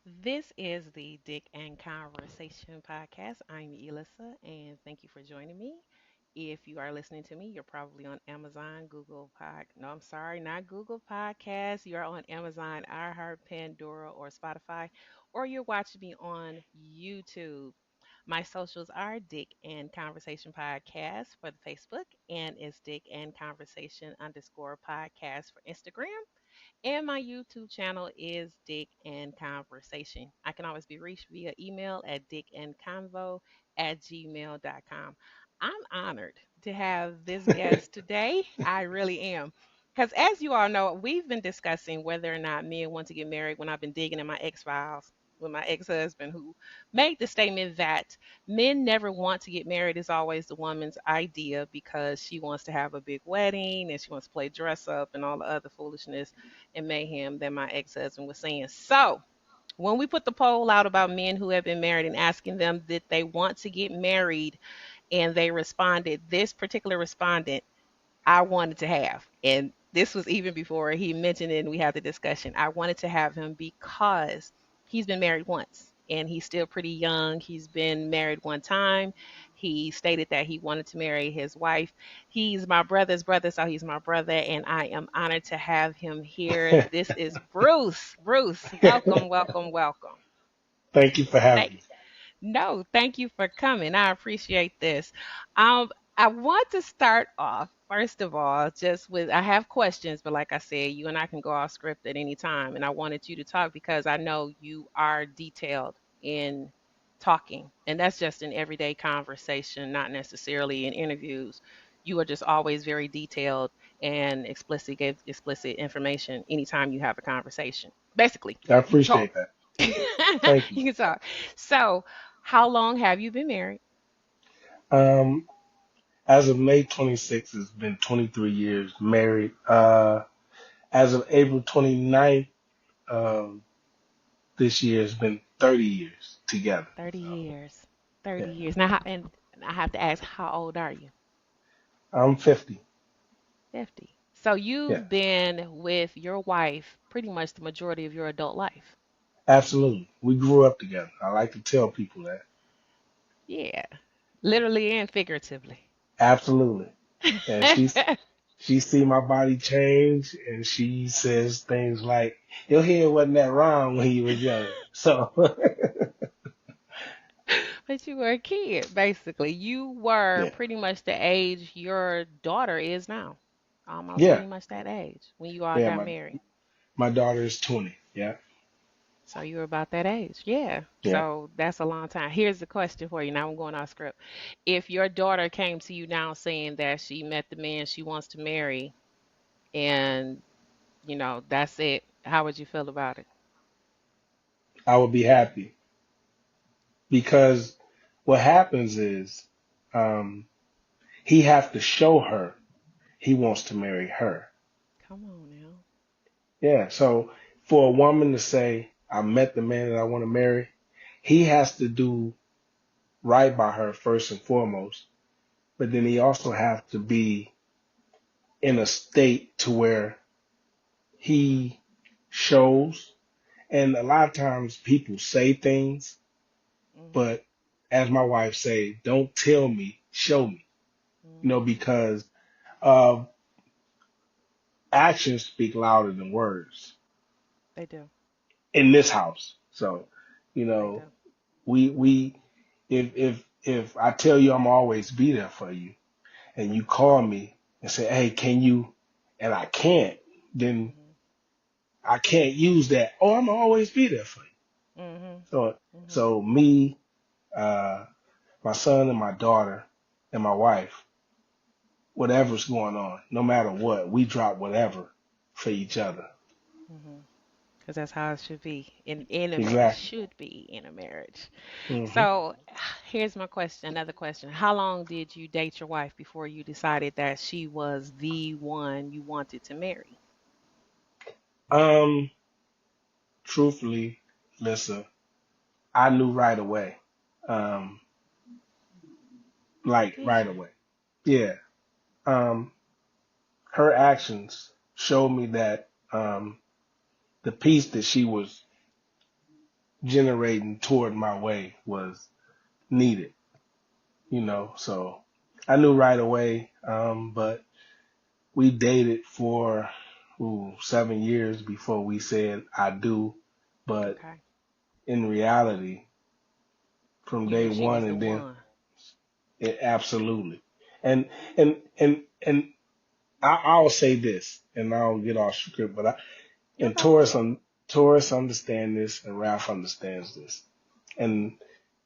This is the Dick and Conversation podcast. I'm Elissa, and thank you for joining me. If you are listening to me, you're probably on Amazon, Google Pod. No, I'm sorry, not Google Podcasts. You're on Amazon, iHeart, Pandora, or Spotify, or you're watching me on YouTube. My socials are Dick and Conversation Podcast for the Facebook, and it's Dick and Conversation underscore podcast for Instagram. And my YouTube channel is Dick and Conversation. I can always be reached via email at dickandconvo@gmail.com. I'm honored to have this guest today. I really am. Because as you all know, we've been discussing whether or not men want to get married when I've been digging in my ex files with my ex husband, who made the statement that men never want to get married. Is always the woman's idea because she wants to have a big wedding and she wants to play dress up and all the other foolishness and mayhem that my ex husband was saying. So, when we put the poll out about men who have been married and asking them did they want to get married, and they responded, this particular respondent I wanted to have. And this was even before he mentioned it and we had the discussion. I wanted to have him because he's been married once and he's still pretty young. He's been married one time. He stated that he wanted to marry his wife. He's my brother's brother, so he's my brother, and I am honored to have him here. This is Bruce. Bruce, welcome, welcome, welcome. Thank you for having Thank me. no, thank you for coming. I appreciate this. Um, I want to start off, first of all, just with I have questions, but like I said, you and I can go off script at any time. And I wanted you to talk because I know you are detailed in talking. And that's just in everyday conversation, not necessarily in interviews. You are just always very detailed and explicit, give explicit information anytime you have a conversation. Basically, I you can talk. appreciate that. Thank you. You can talk. So, how long have you been married? Um, as of May 26th, it's been 23 years married. As of April 29th, this year has been 30 years together. 30 So, years. 30 yeah, years. Now, and I have to ask, how old are you? I'm 50. 50. So, Yeah, you've been with your wife pretty much the majority of your adult life. absolutely. We grew up together. I like to tell people that. Yeah, literally and figuratively. Absolutely. And she see my body change, and she says things like, "Your hair wasn't that round when you was young." So, But you were a kid, basically. You were yeah, pretty much the age your daughter is now. Almost yeah, pretty much that age when you all yeah. got My married. my daughter is 20. Yeah. So you were about that age. Yeah. Yeah. So that's a long time. Here's the question for you. Now I'm going off script. If your daughter came to you now saying that she met the man she wants to marry and, that's it, how would you feel about it? I would be happy because what happens is um, he have to show her he wants to marry her. Come on now. Yeah. So for a woman to say, I met the man that I want to marry, he has to do right by her first and foremost. But then he also have to be in a state to where he shows. And a lot of times people say things, Mhm. but as my wife say, don't tell me, show me. Mhm. Because uh, actions speak louder than words They do. in this house. So, you They know, do. we if I tell you I'm always be there for you, and you call me and say, hey, can you, and I can't, then Mhm. I can't use that. Oh, I'm always be there for you. Mhm. So, Mhm. so me, uh, my son and my daughter and my wife, whatever's going on, no matter what, we drop whatever for each other. Mhm. Because that's how it should be in a marriage. Exactly. Should be in a marriage. Hmm. So here's my question, another question. How long did you date your wife before you decided that she was the one you wanted to marry? Um, truthfully, Lisa, I knew right away. Um, like Did right you? away. Yeah. Um, her actions showed me that the piece that she was generating toward my way was needed, you know. So I knew right away, but we dated for 7 years before we said I do. But Okay. in reality, from You day knew she one, was the and then one. absolutely, and and I'll say this, and I'll get off script, but You're and okay. Taurus understand this, and Ralph understands this, and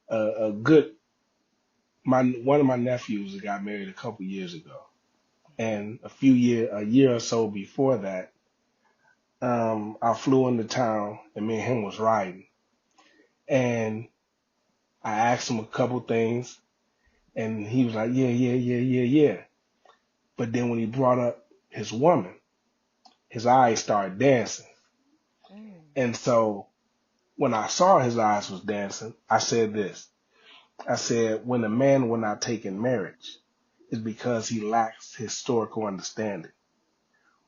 a good my one of my nephews got married a couple years ago, and a year or so before that, I flew into town, and me and him was riding, and I asked him a couple things, and he was like, yeah, yeah, yeah, yeah, yeah. But then when he brought up his woman, his eyes started dancing, Mm. and so when I saw his eyes was dancing, I said this. I said, when a man will not take in marriage, is because he lacks historical understanding.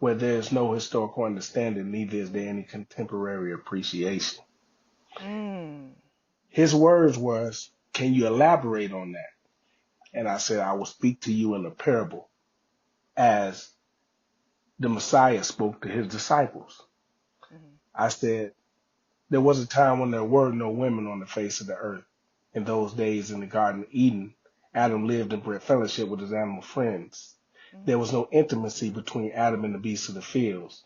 Where there is no historical understanding, neither is there any contemporary appreciation. Mm. His words was, can you elaborate on that? And I said, I will speak to you in a parable as the Messiah spoke to his disciples. Mm. I said, there was a time when there were no women on the face of the earth. In those days in the Garden of Eden, Adam lived in great fellowship with his animal friends. Mm. There was no intimacy between Adam and the beasts of the fields,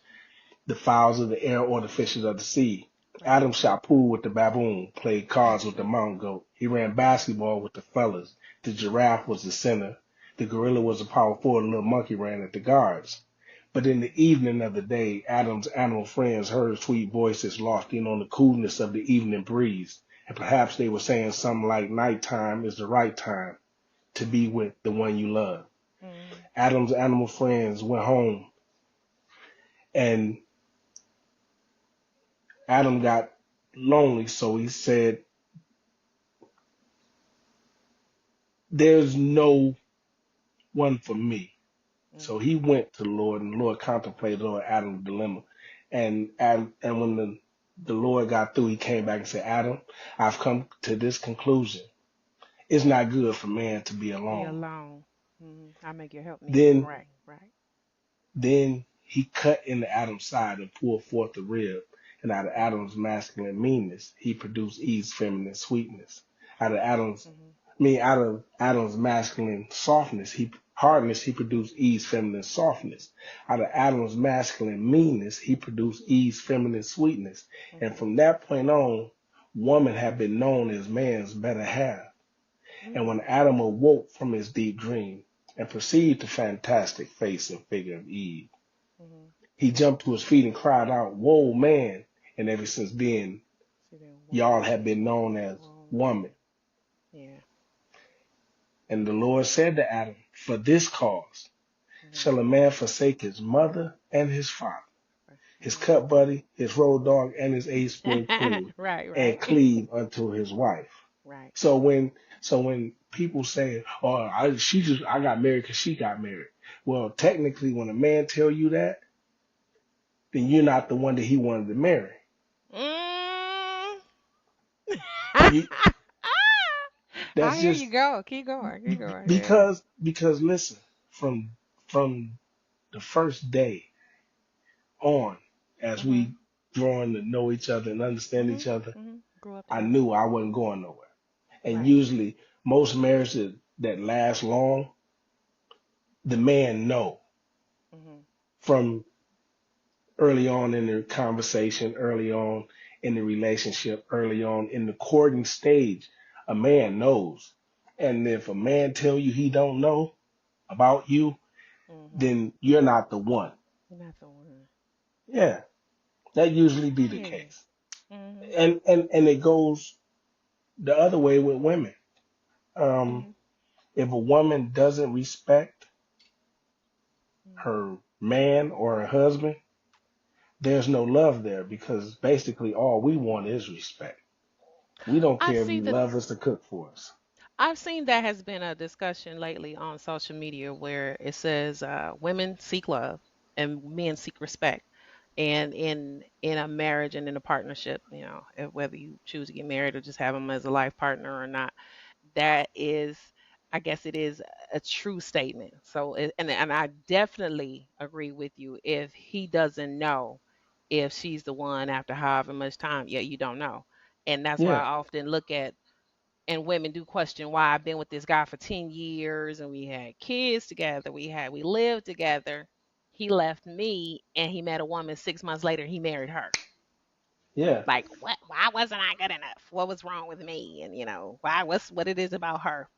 the fowls of the air, or the fishes of the sea. Right. Adam shot pool with the baboon, played cards with the mountain goat. He ran basketball with the fellas. The giraffe was the center. The gorilla was the power forward. The little monkey ran at the guards. But in the evening of the day, Adam's animal friends heard sweet voices lofting on the coolness of the evening breeze. And perhaps they were saying something like, nighttime is the right time to be with the one you love. Mm. Adam's animal friends went home, and Adam got lonely, so he said, there's no one for me. So Mm. he went to the Lord, and the Lord contemplated on Adam's dilemma. And when the Lord got through, he came back and said, Adam, I've come to this conclusion. It's not good for man to be Be alone. alone. Mm. I make you help me. Then Right. Right. then he cut into Adam's side and pulled forth the rib. And out of Adam's masculine meanness, he produced Eve's feminine sweetness. Out of Adam's Mm. out of Adam's masculine hardness, he produced Eve's feminine softness. Out of Adam's masculine meanness, he produced Eve's feminine sweetness. And Mm. from that point on, woman had been known as man's better half. And when Mm. Adam awoke from his deep dream and perceived the fantastic face and figure of Eve, Mm. he jumped to his feet and cried out, whoa, man. And ever since then, See that y'all woman. have been known as woman. Woman. Yeah. And the Lord said to Adam, for this cause Mm. shall a man forsake his mother and his father, his Mm. cut buddy, his road dog, and his eight spring coon, Right. and Right. cleave unto his wife. Right. So when people say, "Oh, I got married because she got married," well, technically, when a man tell you that, then you're not the one that he wanted to marry. Mm. You I that's hear you just go. Keep going. Keep going. Yeah. because listen, from the first day on, as Mhm. we growing to know each other and understand Mhm. each other, Mhm. Grew up I together. knew I wasn't going nowhere. And Right. usually, most marriages that last long, the man know Mhm. from early on in the conversation, early on in the relationship, early on in the courting stage, a man knows. And if a man tell you he don't know about you, Mhm. then you're not the one. You're not the one. Yeah, that usually be I the hear you. case. Mhm. And it goes the other way with women. Um, Mhm. if a woman doesn't respect Mhm. her man or her husband, there's no love there because basically all we want is respect. We don't I care if see you that. love us to cook for us. I've seen that has been a discussion lately on social media where it says women seek love and men seek respect. And in a marriage and in a partnership, whether you choose to get married or just have them as a life partner or not, that is, I guess it is a true statement. So and I definitely agree with you. If he doesn't know if she's the one after however much time, yeah, you don't know. And that's why Yeah, I often look at, and women do question why I've been with this guy for 10 years and we had kids together, we lived together. He left me and he met a woman 6 months later, he married her. yeah, Like, what? Why wasn't I good enough? What was wrong with me? And why? What's what it is about her?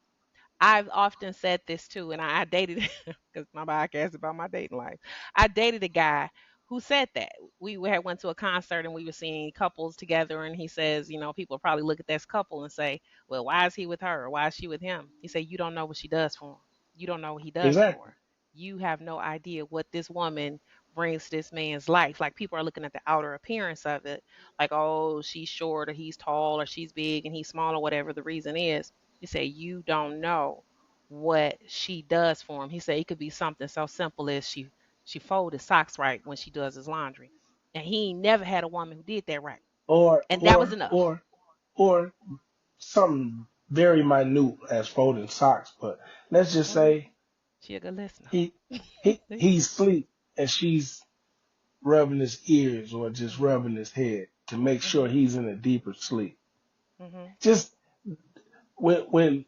I've often said this too, and I dated because my podcast is about my dating life. I dated a guy who said that. We had went to a concert and we were seeing couples together, and he says, people probably look at this couple and say, well, why is he with her or why is she with him? He said, you don't know what she does for him. You don't know what he does for exactly. her. You have no idea what this woman brings to this man's life. Like people are looking at the outer appearance of it, like, oh, she's short or he's tall or she's big and he's small or whatever the reason is. He said, you don't know what she does for him. He said it could be something so simple as she folded his socks right when she does his laundry. And he ain't never had a woman who did that right. Or And that was or enough. or or something very minute as folding socks. But let's just Hmm. say She a good listener. he See? he's asleep and she's rubbing his ears or just Hmm. rubbing his head to make sure Hmm. he's in a deeper sleep. Hmm. Just when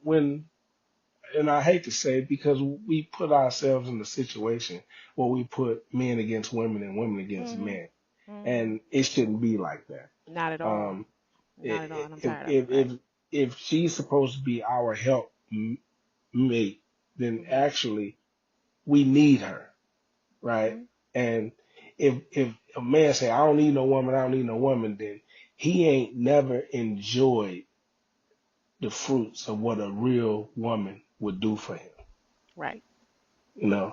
and I hate to say it because we put ourselves in a situation where we put men against women and women against Hmm. men, Hmm. and it shouldn't be like that. Not at all. Um, Not at all. And I'm if tired of it. if Right. if if she's supposed to be our help mate, then Hmm. actually we need her, right? Hmm. And if a man say I don't need no woman, I don't need no woman, then he ain't never enjoyed the fruits of what a real woman would do for him, Right.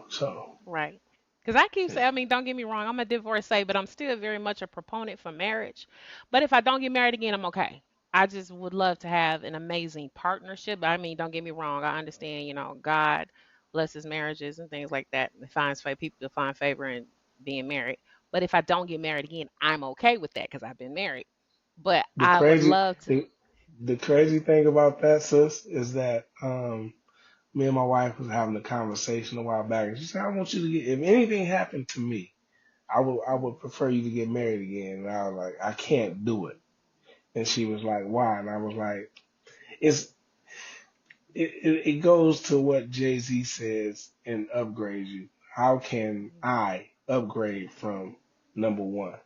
So Right. Because I keep yeah. saying, I mean, don't get me wrong, I'm a divorcee, but I'm still very much a proponent for marriage. But if I don't get married again, I'm okay. I just would love to have an amazing partnership. I mean, don't get me wrong, I understand, God blesses marriages and things like that, and finds people to find favor in being married. But if I don't get married again, I'm okay with that because I've been married. But The I would crazy love to. the, the crazy thing about that, sis, is that me and my wife was having a conversation a while back, and she said, "I want you to get if anything happened to me, I would prefer you to get married again." And I was like, "I can't do it." And she was like, "Why?" And I was like, "It's it goes to what Jay Z says and upgrades you. How can I upgrade from number one?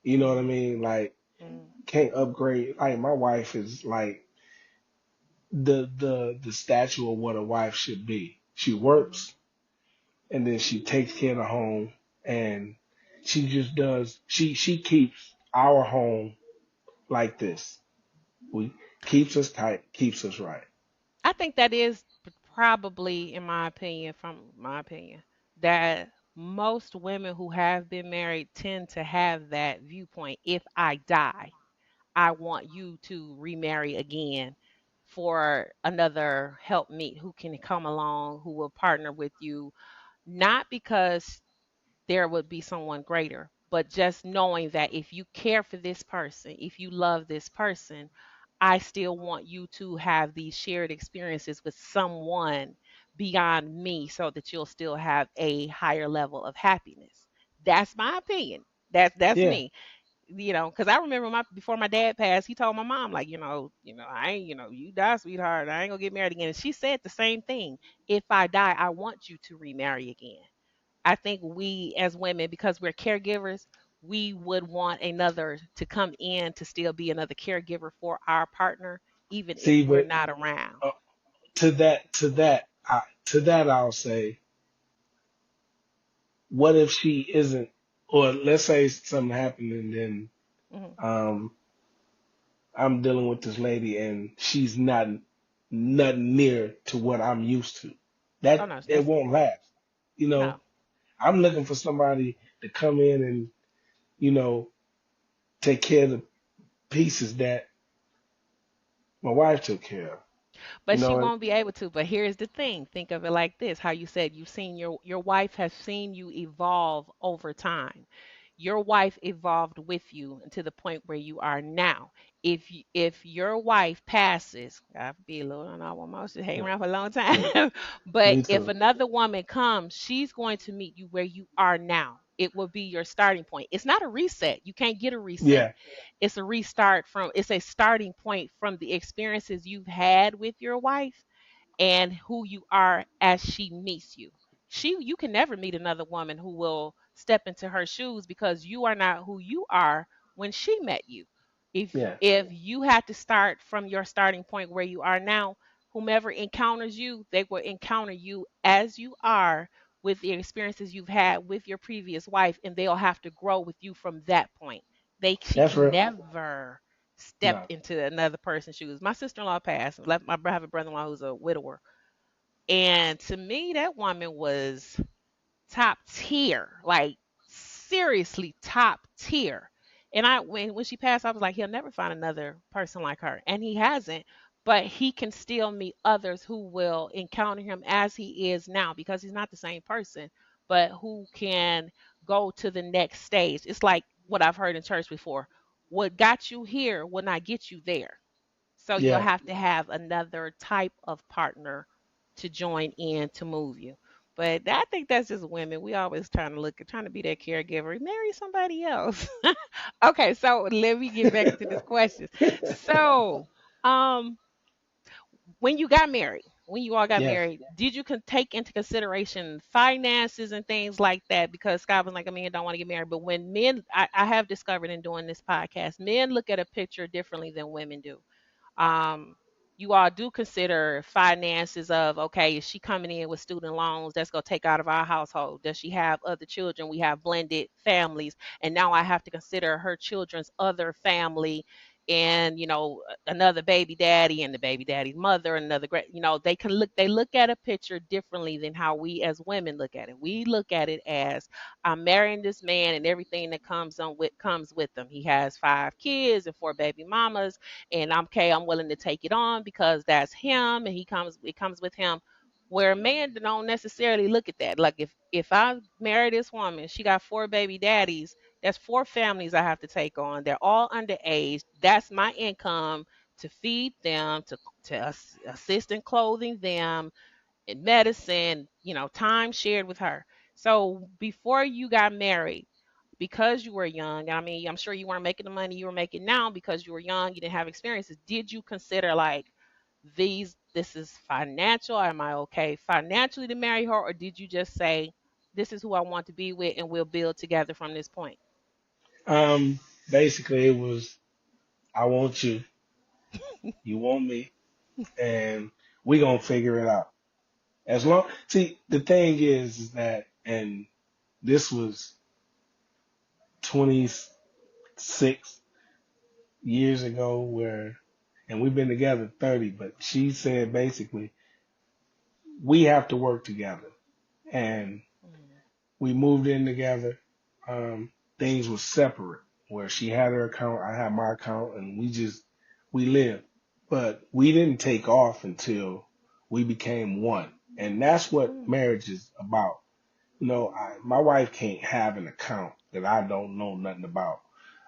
You know what I Mm-hmm. mean? Like, Mm-hmm. can't upgrade. Like, my wife is like the statue of what a wife should be. She Mm-hmm. works and then she takes care of the home and she just does. She keeps our home like this. We keeps us tight, keeps us right. I think that is probably, in my opinion, from my opinion, that most women who have been married tend to have that viewpoint. If I die, I want you to remarry again for another helpmeet who can come along, who will partner with you, not because there would be someone greater, but just knowing that if you care for this person, if you love this person, I still want you to have these shared experiences with someone beyond me so that you'll still have a higher level of happiness. That's my opinion. That's Yeah. me. Because I remember before my dad passed, he told my mom, like, I ain't, you die, sweetheart. I ain't gonna get married again. And she said the same thing. If I die, I want you to remarry again. I think we as women, because we're caregivers, we would want another to come in to still be another caregiver for our partner, even if See, we're but not around. uh, to that, I'll say, what if she isn't, or let's say something happened and then Hmm. um, I'm dealing with this lady and she's not nothing near to what I'm used to. Oh That no, it that's won't last. You know, no. I'm looking for somebody to come in and you know take care of the pieces that my wife took care of. You But she know, won't be able to. But here's the thing: think of it like this: how you said you've seen your wife has seen you evolve over time. your wife evolved with you to the point where you are now. If your wife passes, I be a little, I don't know, I want my to hang Yeah. around for a long time. But Me if too. another woman comes, she's going to meet you where you are now. It will be your starting point. It's not a reset. You can't get a reset. Yeah. It's a restart from, it's a starting point from the experiences you've had with your wife and who you are as she meets you. You can never meet another woman who will step into her shoes because you are not who you are when she met you. Yeah. If you had to start from your starting point where you are now, whomever encounters you, they will encounter you as you are with the experiences you've had with your previous wife, and they'll have to grow with you from that point. She That's can real. never step No. into another person's shoes. My sister-in-law passed. Left my I have a brother-in-law who's a widower, and to me, that woman was top tier, like seriously top tier. And when she passed, I was like, he'll never find another person like her, and he hasn't. But he can still meet others who will encounter him as he is now, because he's not the same person, but who can go to the next stage. It's like what I've heard in church before: what got you here will not get you there. So you'll Yeah. have to have another type of partner to join in to move you. But I think that's just women. We always trying to be that caregiver. Marry somebody else. Okay, so let me get back into this question. So, um, when you got married, when you all got Yes. married, did you take into consideration finances and things like that? Because Scott was like, a man don't want to get married, but when men, I have discovered in doing this podcast, men look at a picture differently than women do. um, you all do consider finances of, okay, is she coming in with student loans that's going to take out of our household? Does she have other children? We have blended families, and now I have to consider her children's other family, and another baby daddy and the baby daddy's mother, and another great, they look at a picture differently than how we as women look at it. We look at it as, I'm marrying this man and everything that comes with them. He has 5 kids and 4 baby mamas, and I'm okay, I'm willing to take it on because that's him, and it comes with him. Where a man don't necessarily look at that. Like, if I marry this woman, she got 4 baby daddies, that's 4 families I have to take on. They're all underage. That's my income to feed them, to assist in clothing them, in medicine, time shared with her. So before you got married, because you were young, I mean, I'm sure you weren't making the money you were making now because you were young, you didn't have experiences. Did you consider, like, this is financial? Am I okay financially to marry her? Or did you just say, this is who I want to be with and we'll build together from this point? Um. Basically, it was I want you, you want me, and we gonna figure it out. As long, see, the thing is that, and this was 26 years ago, and we've been together 30, but she said basically, we have to work together. And Mm, we moved in together. Um, Things were separate, where she had her account, I had my account, and we lived. But we didn't take off until we became one. And that's what mm, marriage is about. My wife can't have an account that I don't know nothing about.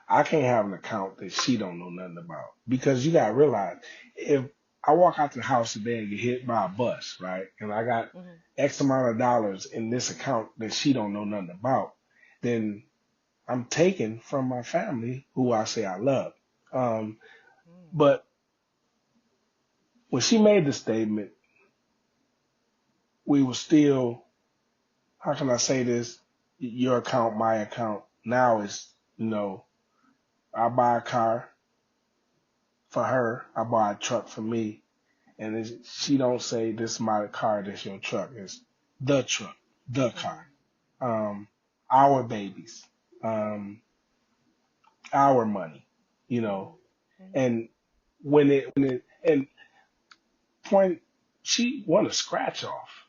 I can't have an account that she don't know nothing about. Because you gotta realize, if I walk out the house today and get hit by a bus, right, and I got mm, X amount of dollars in this account that she don't know nothing about, then I'm taken from my family who I say I love. Um, mm, but when she made the statement, we were still, how can I say this? Your account, my account. Now it's, I buy a car for her, I buy a truck for me, and she don't say this is my car, this your truck. It's the truck, the car. mm, Um, our babies, um, our money, you know. mm, mm, And and point, she won a scratch off,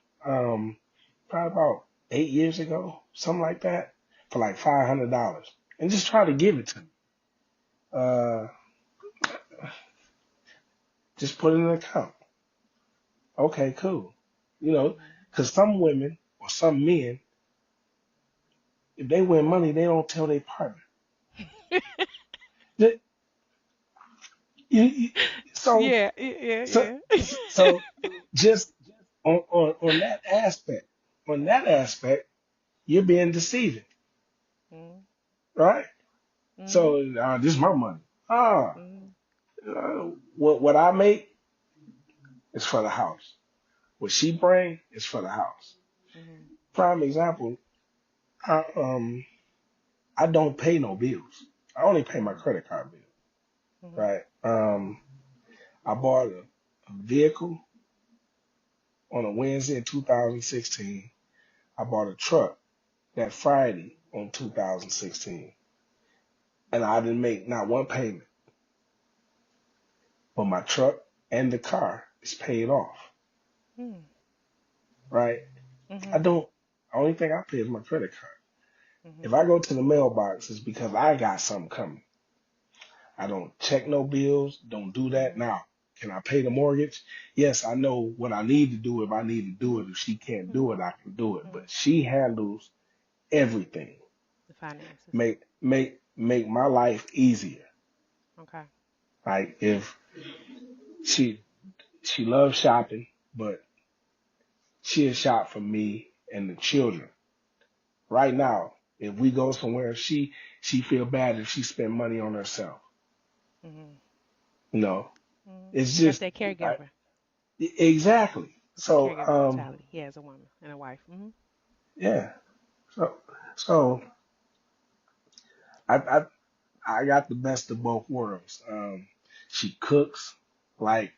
probably about 8 years ago, something like that, for like $500, and just try to give it to me. Uh, just put it in an account. Okay, cool. You know, mm, because some women or some men If they win money, they don't tell their partner. That- you- so Yeah, yeah, so yeah. so just on that aspect, you're being deceiving, Mm, right? mhm, So this is my money. Ah, mhm, what I make is for the house. What she bring is for the house. mhm, Prime example, I, um, I don't pay no bills. I only pay my mhm, credit card bill, mhm, right? I bought a vehicle on a Wednesday in 2016. I bought a truck that Friday on 2016, and I didn't make not one payment. But my truck and the car is paid off, mhm, right? I mhm, don't. Only thing I pay is my credit card. If mhm, I go to the mailbox, it's because I got something coming. I don't check no bills. Don't do that mhm, now. Can I pay the mortgage? Yes, I know what I need to do if I need to do it. If she can't do mhm, it, I can do it. mhm. But she handles everything. The finances. Make my life easier. Okay. Like if she she loves shopping, but she'll shop for me and the children. Right now, if we go somewhere, she feel bad if she spend money on herself. Mhm, You know, mhm. it's That's just that caregiver. exactly. It's a So caregiver mentality. Yeah, as a woman and a wife. Mhm, yeah. So so I I I got the best of both worlds. She cooks like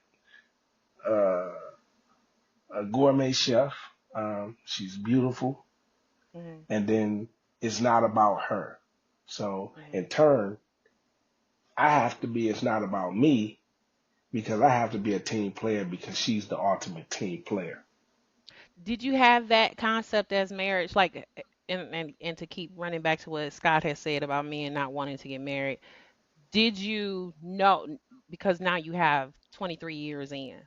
uh, a gourmet chef. She's beautiful, mhm, and then it's not about her. So in mhm. turn, I have to be. It's not about me because I have to be a team player because she's the ultimate team player. Did you have that concept as marriage, like, and to keep running back to what Scott has said about men not wanting to get married? Did you know, because now you have 23 years in,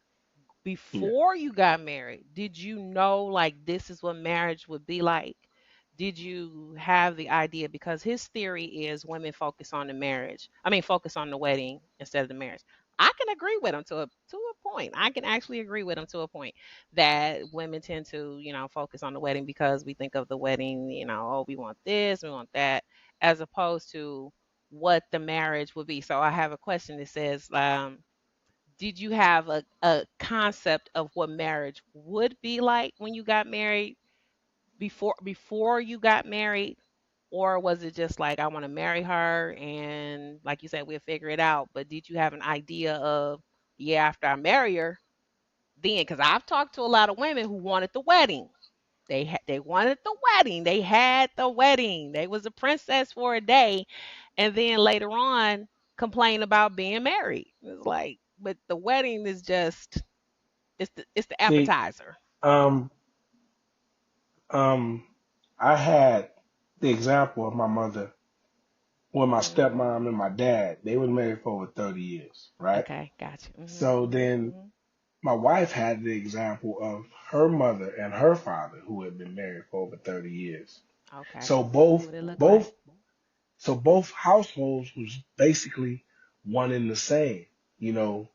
Yeah. before you got married, did you know like this is what marriage would be like? Did you have the idea? Because his theory is women focus on the marriage. I mean, focus on the wedding instead of the marriage. I can agree with him to a point. I can actually agree with him to a point that women tend to, focus on the wedding because we think of the wedding, oh, we want this, we want that, as opposed to what the marriage would be. So I have a question that says, did you have a concept of what marriage would be like when you got married, before you got married, or was it just like I want to marry her and like you said we'll figure it out? But did you have an idea of, yeah, after I marry her, then, because I've talked to a lot of women who wanted the wedding. They wanted the wedding. They had the wedding. They was a princess for a day, and then later on complain about being married. It's like, but the wedding is just, it's the See, appetizer. um, um, I had the example of my mother, well, my Mhm. stepmom and my dad. They were married for over 30 years, right? Okay, gotcha. Mhm, So mhm, then mhm. my wife had the example of her mother and her father who had been married for over 30 years. Okay, So so what it look like? both both households was basically one and the same. You know,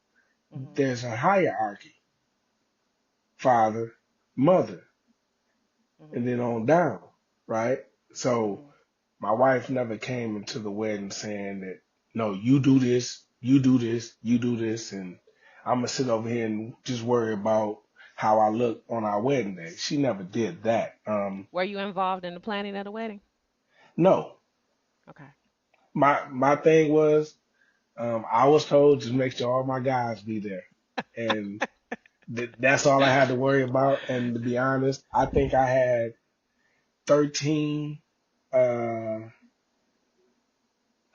Mhm, there's a hierarchy: father, mother, and mhm, then on down, right? So mhm. my wife never came into the wedding saying that, no, you do this, you do this, you do this, and I'm gonna sit over here and just worry about how I look on our wedding day. She never did that. Were you involved in the planning of the wedding? No, Okay. my thing was, I was told just make sure all my guys be there, and that's all I had to worry about. And to be honest, I think I had 13,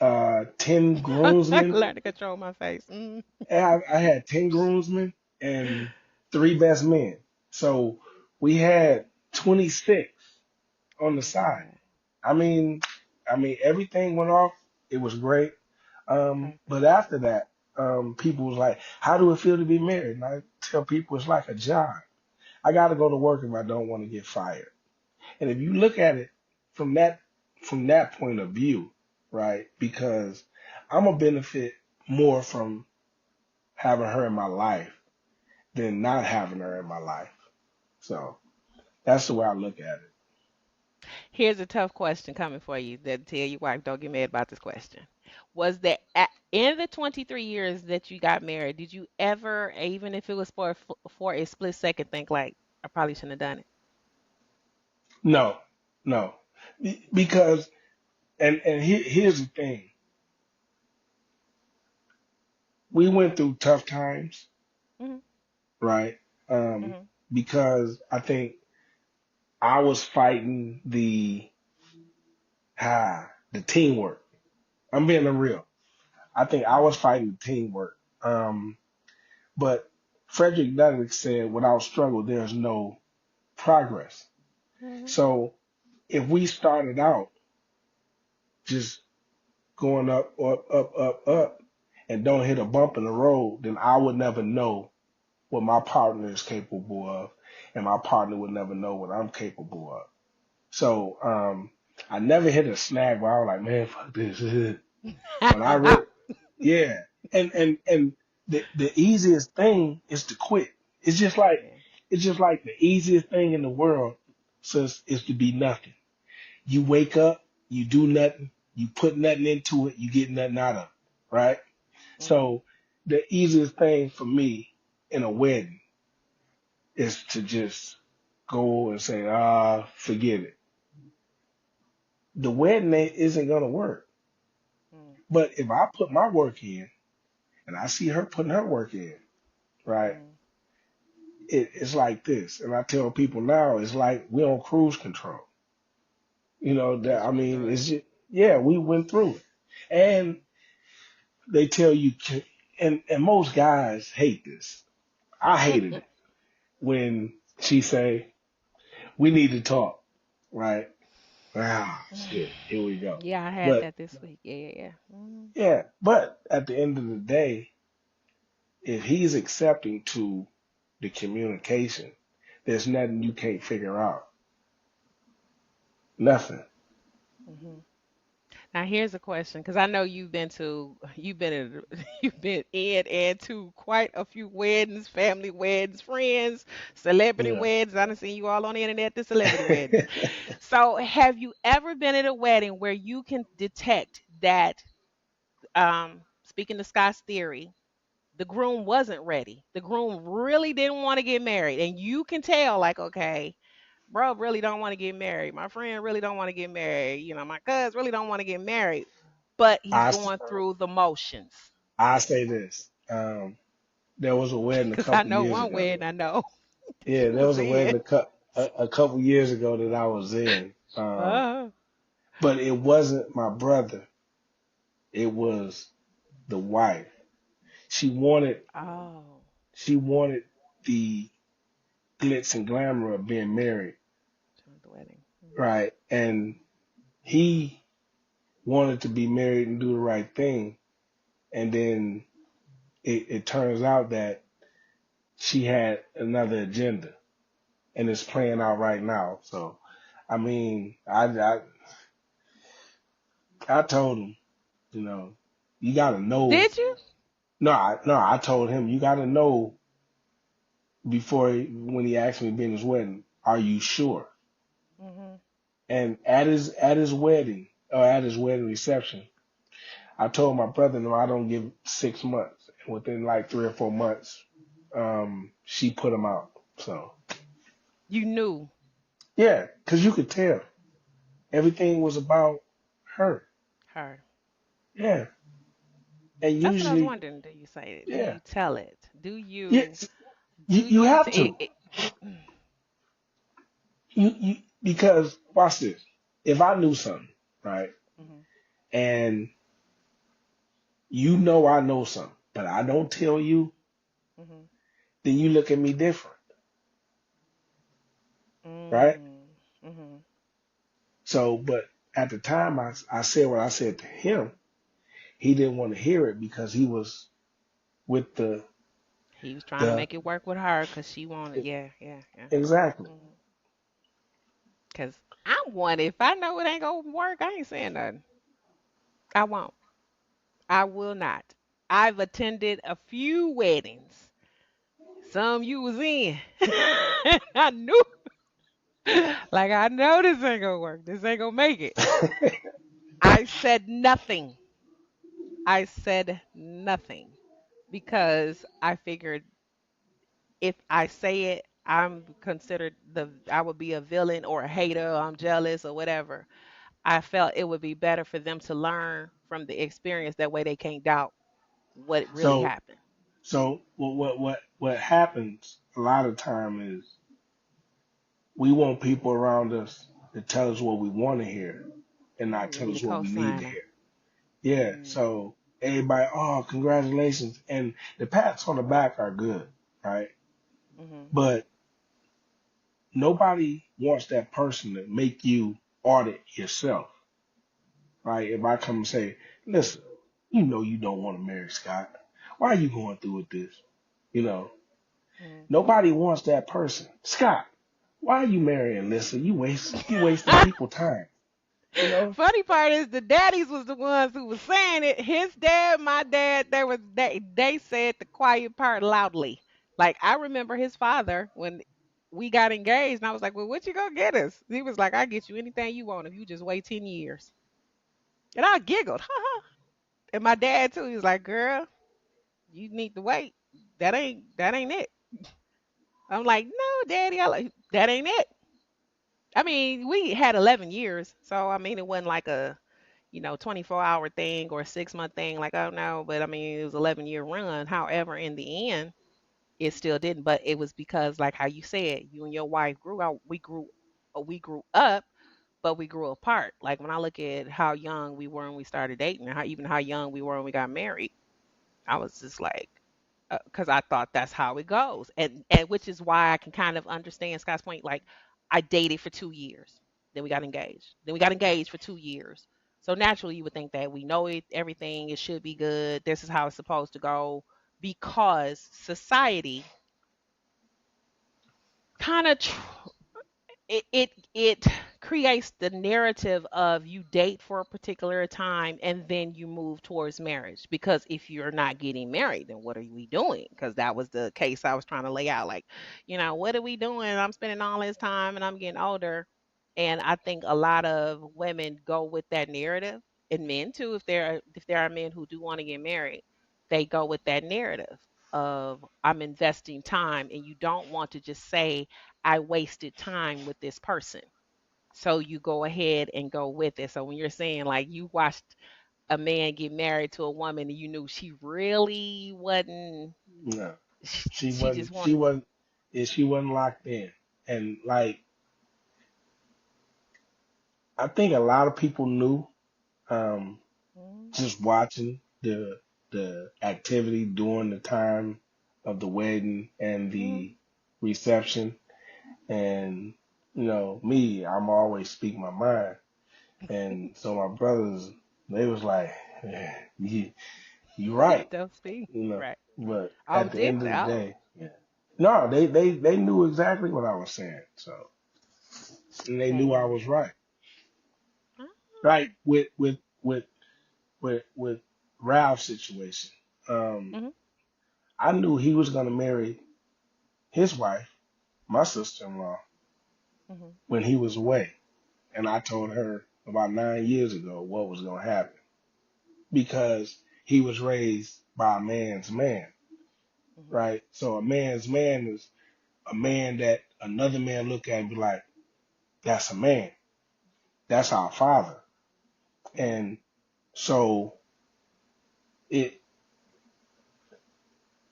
uh, 10 groomsmen. Learn to control my face. Mm. I had 10 groomsmen and three best men. So we had 26 Oh on the my side. God. I mean, everything went off. It was great. Okay, But good. after that, people was like, how do it feel to be married? And I tell people it's like a job. I got to go to work if I don't want to get fired. And if you look at it from that from that point of view, right? Because I'm gonna benefit more from having her in my life than not having her in my life. So that's the way I look at it. Here's a tough question coming for you that tell your wife don't get mad about this question. Was there in the 23 years that you got married, did you ever, even if it was for a split second, think like I probably shouldn't have done it? No, no, because here's the thing: we went through tough times, Mhm. right? Um, Mhm. because I think I was fighting the teamwork. I'm being real. I think I was Mhm. fighting the teamwork. But Frederick Douglass said, "Without struggle, there's no progress." Mhm. So if we started out just going up, and don't hit a bump in the road, then I would never know what my partner is capable of, and my partner would never know what I'm capable of. So I never hit a snag where I was like, man, fuck this. When I Mhm. really, yeah, and the easiest thing is to quit. It's just like Yeah. it's just like the easiest thing in the world says is to be nothing. You wake up, you do nothing, you put nothing into it, you get nothing out of it, right? Mhm. So the easiest thing for me in a wedding is to just go and say, forget it. The wedding isn't gonna work. Mhm. But if I put my work in and I see her putting her work in, right? Mhm. It's like this. And I tell people now, it's like we're on cruise control. You know, that Cause I you went mean, through it. it's just, yeah, we went through it. And they tell you, and most guys hate this. I hated it when she say, we need to talk, right? Ah, shit, here we go. Yeah, I had But that this week. Yeah, yeah, yeah. Mhm. yeah, but at the end of the day, if he's accepting to the communication, there's nothing you can't figure out. Nothing. Mhm. Now here's a question, because I know you've been in and to quite a few weddings, family weddings, friends, celebrity Yeah. weddings. I done seen you all on the internet, the celebrity weddings. So have you ever been at a wedding where you can detect that, speaking to Scott's theory, the groom wasn't ready. The groom really didn't want to get married, and you can tell, like, okay, bro really don't want to get married. My friend really don't want to get married. My cuz really don't want to get married, but he's I, going through the motions. I say this. There was a wedding a Because I couple know years one ago. wedding I know that Yeah, you there was was a in. wedding a couple years ago that I was in. Uh, But it wasn't my brother. It was the wife. She wanted oh, she wanted the glitz and glamour of being married, joined the wedding. right? And he wanted to be married and do the right thing. And then it turns out that she had another agenda and it's playing out right now. So, I mean, I told him, you know, you got to know. Did you? No, I told him you got to know when he asked me to be in his wedding. Are you sure? Mhm. And at his wedding or at his wedding reception, I told my brother, no, I don't give 6 months. And within like 3 or 4 months, she put him out. So You knew yeah, because you could tell everything was about her. her. Yeah, and That's what I was usually, wondering. Do you say it? Do yeah, you tell it? Do you yes, you do you you have t- to. it, You because watch this. If I knew something, right, mhm. and you know I know something, but I don't tell you, Mhm. then you look at me different, right? Mm. Mhm. So, but at the time I said what I said to him, he didn't want to hear it because he was with He was trying to the make it work with her because she wanted. Yeah, yeah, yeah. exactly. Mhm. Cause I'm one. If I know it ain't gonna work, I ain't saying nothing. I won't. I will not. I've attended a few weddings. Some you was in. I knew, like I know this ain't gonna work. This ain't gonna make it. I said nothing. I said nothing because I figured if I say it, I'm considered I would be a villain or a hater, or I'm jealous or whatever. I felt it would be better for them to learn from the experience. That way they can't doubt what really So happened. so what happens a lot of time is we want people around us to tell us what we want to hear and not We tell need a us what we need to co-signer. hear. Yeah. Mm, So everybody, oh, congratulations, and the pats on the back are good, right? mhm, But nobody wants that person to make you audit yourself, right? If I come and say, listen, you know you don't want to marry Scott. Why are you going through with this? You know, mhm. nobody wants that person. Scott, why are you marrying Lisa? You wasting people time. You know? Funny part is the daddies was the ones who was saying it. His dad, my dad, they said the quiet part loudly. Like I remember his father when we got engaged, and I was like, "Well, what you gonna get us?" He was like, "I get you anything you want if you just wait 10 years." And I giggled, and my dad too. He was like, "Girl, you need to wait. That ain't it." I'm like, "No, daddy, I like that ain't it." I mean, we had 11 years, so I mean, it wasn't like a 24-hour thing or a 6 month thing. Like, oh no, but I mean, it was 11-year run. However, in the end, it still didn't. But it was because, like how you said, you and your wife grew out. We grew up, but we grew apart. Like when I look at how young we were when we started dating, and how young we were when we got married, I was just like, because I thought that's how it goes, and which is why I can kind of understand Scott's point. Like, I dated for 2 years, then we got engaged, for 2 years. So naturally, you would think that we know it, everything, it should be good. This is how it's supposed to go, because society kind of it creates the narrative of you date for a particular time and then you move towards marriage, because if you're not getting married, then what are we doing? Because that was the case I was trying to lay out. Like, what are we doing? I'm spending all this time and I'm getting older. And I think a lot of women go with that narrative, and men too, if there are men who do want to get married, they go with that narrative of I'm investing time, and you don't want to just say I wasted time with this person. So you go ahead and go with it. So when you're saying like you watched a man get married to a woman and you knew she really wasn't, No. She she just wasn't she wanted. wasn't yeah, she wasn't locked in. And like I think a lot of people knew, um, Mm, just watching the activity during the time of the wedding and mm. the reception. And me, I'm always speak my mind. And so my brothers, they was like, yeah, you right, Don't speak. you know. Right. But Oh, at the did end of they? the Oh. day, yeah. No, they knew exactly what I was saying. So and they knew I Okay. was right. Oh. Right with Ralph's situation. Um, Mhm. I knew he was gonna marry his wife, my sister-in-law, Mhm. when he was away, and I told her about 9 years ago what was gonna happen because he was raised by a man's man, Mhm. right? So a man's man is a man that another man look at and be like, that's a man. That's our father. Mhm. And so it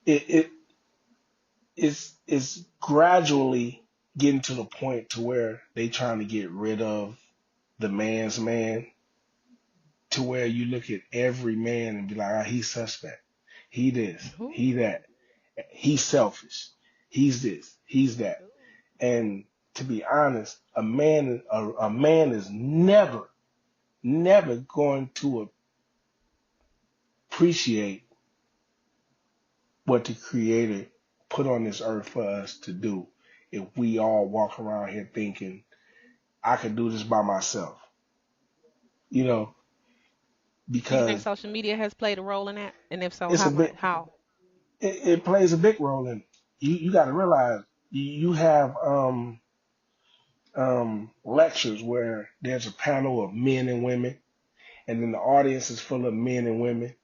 it it's gradually getting to the point to where they trying to get rid of the man's man, to where you look at every man and be like, ah, he's suspect. He this, he Ooh. that. He's selfish. He's this, he's that. Ooh. And to be honest, a man is never going to appreciate what the creator put on this earth for us to do if we all walk around here thinking I could do this by myself, you know, Do you think because social media has played a role in that? And if so, it's how a much? bit, How? it plays a big role in it. You got to realize you have lectures where there's a panel of men and women, and then the audience is full of men and women,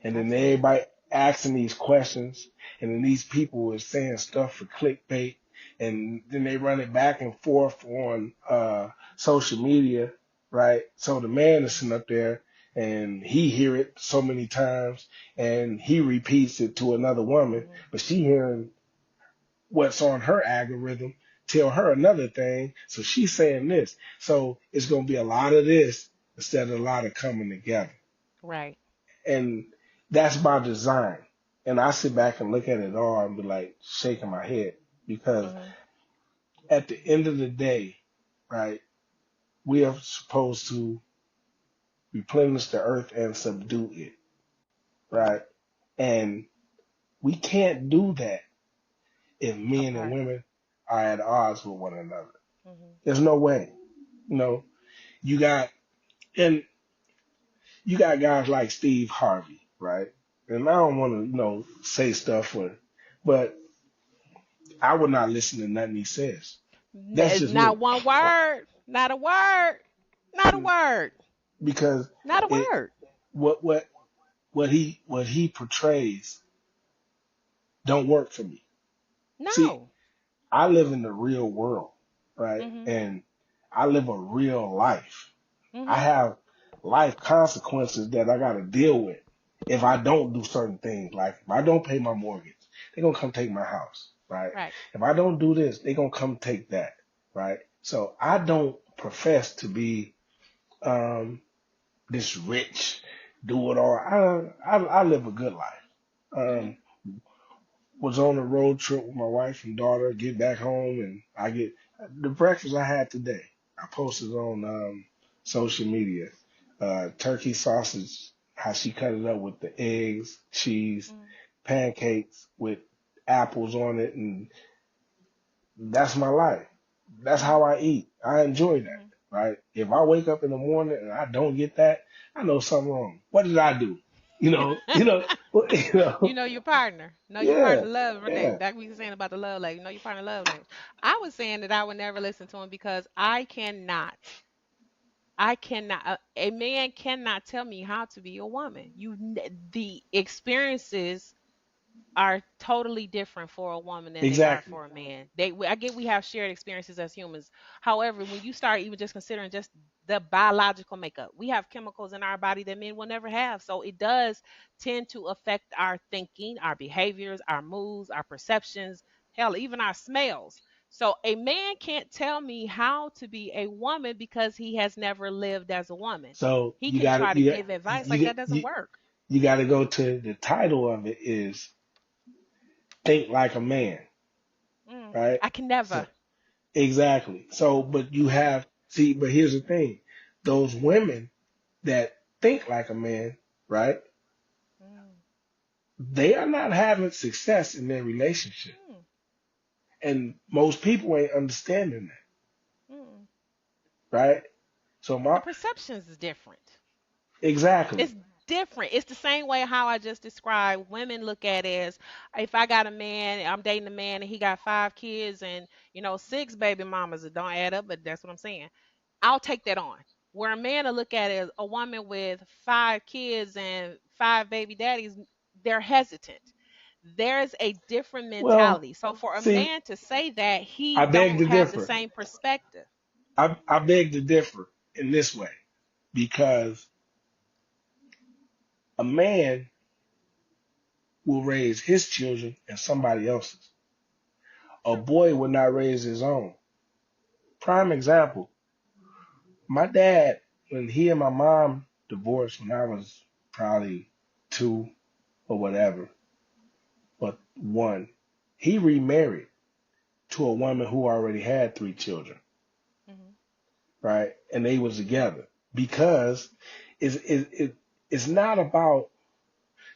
and I've then seen it. everybody asking these questions, and then these people are saying stuff for clickbait, and then they run it back and forth on social media, right? So the man is sitting up there and he hear it so many times, and he repeats it to another woman, Hmm. but she hearing what's on her algorithm tell her another thing, so she's saying this. So it's gonna be a lot of this instead of a lot of coming together. Right. And that's by design. And I sit back and look at it all and be like shaking my head because Hmm. at the end of the day, right, we are supposed to replenish the earth and subdue it, right? And we can't do that if men and Apart. women are at odds with one another. Hmm. There's no way. You know, you got and you got guys like Steve Harvey, right? And I don't want to, say stuff but I would not listen to nothing he says. That's just Not me. one word. Not a word. Not a word. Because Not a it word. what what what he portrays don't work for me. See, No. I live in the real world, right? Hmm. And I live a real life. I Hmm. have life consequences that I got to deal with if I don't do certain things. Like if I don't pay my mortgage, they're gonna come take my house, right? Right. If I don't do this, they're gonna come take that, right? So I don't profess to be um, this rich, do it all. I live a good life. Hmm. Um, was on a road trip with my wife and daughter, get back home, and I get the breakfast I had today. I posted on social media. Turkey sausage, how she cut it up with the eggs, cheese, Hmm. pancakes with apples on it, and that's my life. That's Hmm. how I eat. I enjoy that, Hmm. right? If I wake up in the morning and I don't get that, I know something wrong. What did I do? you You know, know your partner. Know your yeah, partner love yeah. language. That we were saying about the love language. Know your partner love language. I was saying that I would never listen to him because I cannot. I cannot. A man cannot tell me how to be a woman. The experiences are totally different for a woman than they are Exactly. for a man. I get we have shared experiences as humans. However, when you start even just considering just the biological makeup, we have chemicals in our body that men will never have. So it does tend to affect our thinking, our behaviors, our moods, our perceptions, hell, even our smells. So a man can't tell me how to be a woman because he has never lived as a woman. So He you can got to try to you got give advice like you that doesn't you work. you got to go to the title of it is think like a man, right? I can never. So exactly. So, but you have see, but here's the thing: those women that think like a man, right? Mm, They are not having success in their relationship, mm, and most people ain't understanding mm. that, right? So The my perceptions is different. exactly. It's different. It's the same way how I just described women look at it as if I got a man, I'm dating a man and he got 5 kids and six baby mamas. It don't add up, but that's what I'm saying. I'll take that on. Where a man will look at it as a woman with 5 kids and 5 baby daddies, they're hesitant. There's a different Well, mentality. So for a see, man to say that, he I beg don't to have the differ. same perspective. I beg to differ in this way because a man will raise his children and somebody else's. A boy will not raise his own. Prime example, my dad, when he and my mom divorced when I was probably 2 or whatever, but 1, he remarried to a woman who already had 3 children, Hmm. right? And they was together because it's not about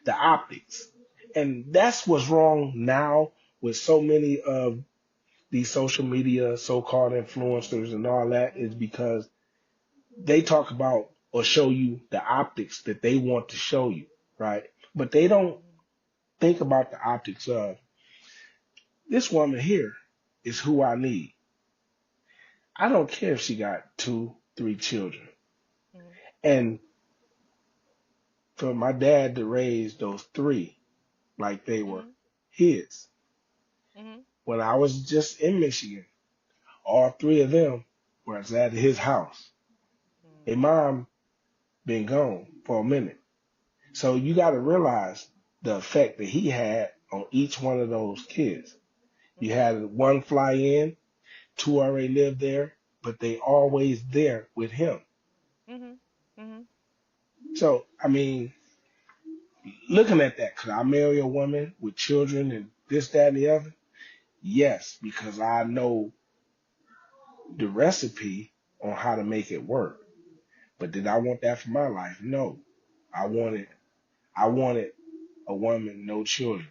the optics. And that's what's wrong now with so many of these social media so-called influencers and all that is Mhm. because they talk about or show you the optics that they want to show you, right? But they don't Mhm. think about the optics of this woman here is who I need. I don't care if she got two, three children. Mhm. And for my dad to raise those three like they were Mhm. his, Mhm. when I was just in Michigan, all three of them was at his house. A Mhm. mom been gone for a minute. So you got to realize the effect that he had on each one of those kids. You Mhm. had one fly in, two already lived there, but they always there with him. Mhm. Mhm. So, I mean, looking at that, could I marry a woman with children and this, that, and the other? Yes, because I know the recipe on how to make it work. But did I want that for my life? No. I wanted I wanted a woman, no children.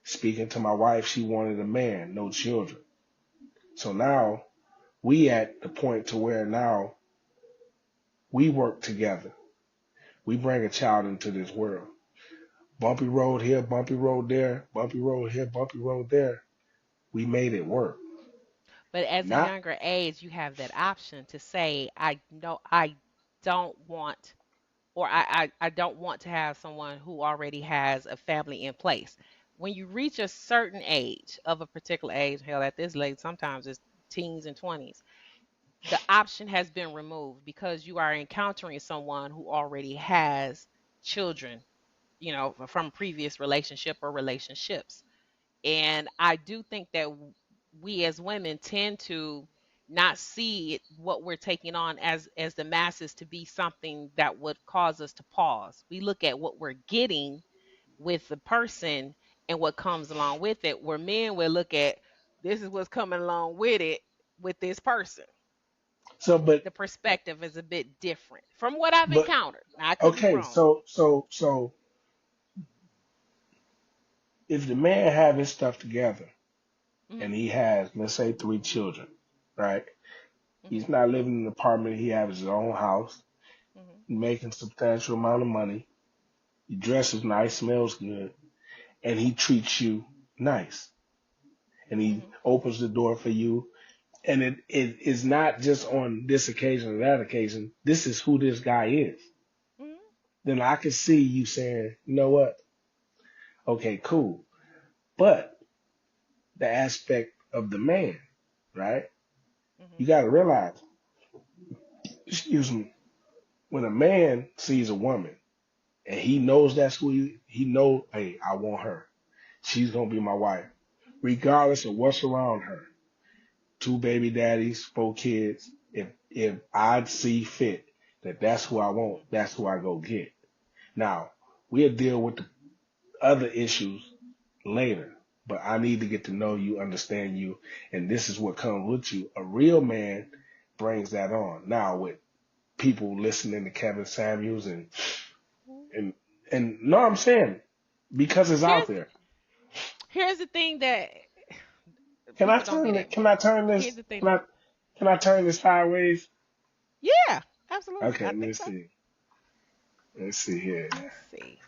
Speaking to my wife, she wanted a man, no children. So now we at the point to where now we work together. We bring a child into this world. Bumpy road here, bumpy road there, bumpy road here, bumpy road there. We made it work. But as a Not younger age, you have that option to say, I know I don't want, or I don't want to have someone who already has a family in place. When you reach a certain age of a particular age, hell, at this late, sometimes it's teens and 20s, the option has been removed because you are encountering someone who already has children, from a previous relationship or relationships. And I do think that we as women tend to not see what we're taking on as the masses to be something that would cause us to pause. We look at what we're getting with the person and what comes along with it, where men will look at this is what's coming along with it with this person. so, The perspective is a bit different from what I've but encountered. Now, I could be okay. wrong. So if the man have his stuff together and Hmm. he has, let's say, three children, right? He's Hmm. not living in an apartment. He has his own house, Hmm. making substantial amount of money. He dresses nice, smells good, and he treats you nice. And he Hmm. opens the door for you. And it is not just on this occasion or that occasion. This is who this guy is. Hmm. Then I can see you saying, you know what? Okay, cool. But the aspect of the man, right? You Hmm. got to realize, excuse me, when a man sees a woman and he knows that's who he know, hey, I want her. She's gonna be my wife, regardless of what's around her. Two baby daddies, four kids. If I see fit that that's who I want, Hmm. that's who I go get. Now we'll deal with the other issues later, but I need to get to know you, understand you, and this is what comes with you. A real man brings that on. Now with people listening to Kevin Samuels Hmm. and and no, I'm saying because it's out Here's there. here's the thing that Can I people don't turn get it? at Can me. I turn Here's this? the thing Can that I turn this sideways? yeah, absolutely. Okay, I think let's so. see. Let's see here. Let's see.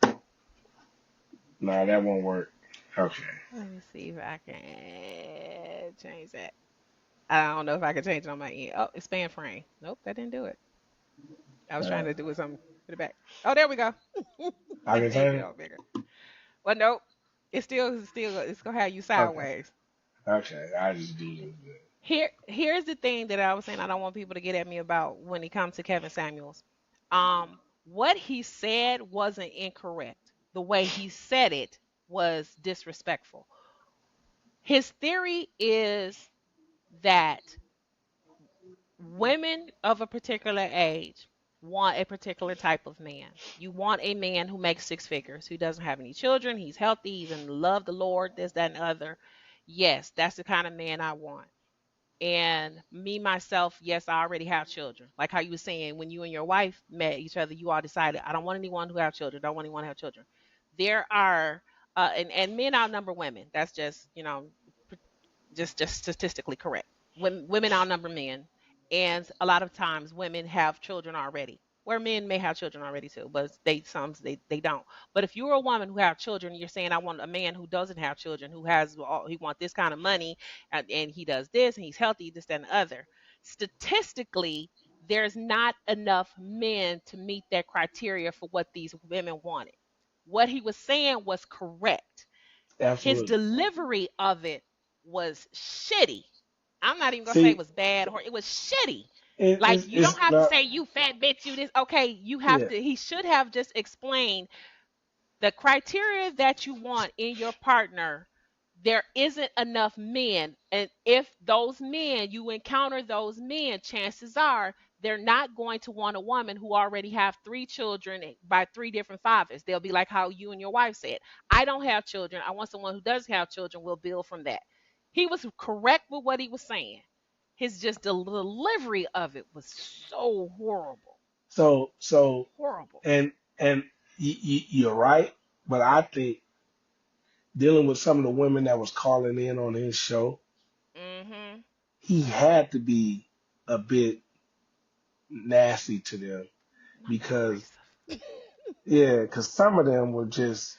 No, that won't work. Okay. Let me see if I can change that. I don't know if I can change it on my end. Oh, expand frame. Nope, that didn't do it. I was trying Uh, to do it something to the back. Oh, there we go. I That can made turn it it? all bigger. Well, nope. It's still it's gonna have you Okay. sideways. Okay. I just do this. Here's the thing that I was saying I don't want people to get at me about when it comes to Kevin Samuels. What he said wasn't incorrect. The way he said it was disrespectful. His theory is that women of a particular age want a particular type of man. You want a man who makes six figures, who doesn't have any children, he's healthy, he's in love the Lord, this, that, and the other. Yes, that's the kind of man I want. And me myself, yes, I already have children. Like how you were saying, when you and your wife met each other, you all decided, I don't want anyone who have children. Don't want anyone to have children. There are, and men outnumber women. That's just, just statistically correct. Women outnumber men, and a lot of times women have children already. Where men may have children already too, but they don't. But if you're a woman who have children, you're saying I want a man who doesn't have children, who has he want this kind of money, and he does this, and he's healthy, this that, and the other. Statistically, there's not enough men to meet that criteria for what these women wanted. What he was saying was correct. His Absolutely. delivery of it was shitty. I'm not even gonna say it See, was bad or it was shitty. it, Like it's you don't it's have to not. say you fat bitch, you this. Okay, you have Yeah. to. He should have just explained the criteria that you want in your partner. There isn't enough men, and if those men you encounter those men, chances are they're not going to want a woman who already have three children by three different fathers. They'll be like how you and your wife said, I don't have children, I want someone who does have children, we'll build from that. He was correct with what he was saying. His just the delivery of it was so horrible. So Horrible. and you're right, but I think dealing with some of the women that was calling in on his show, Mhm. he had to be a bit nasty to them Not because abrasive. yeah, because some of them were just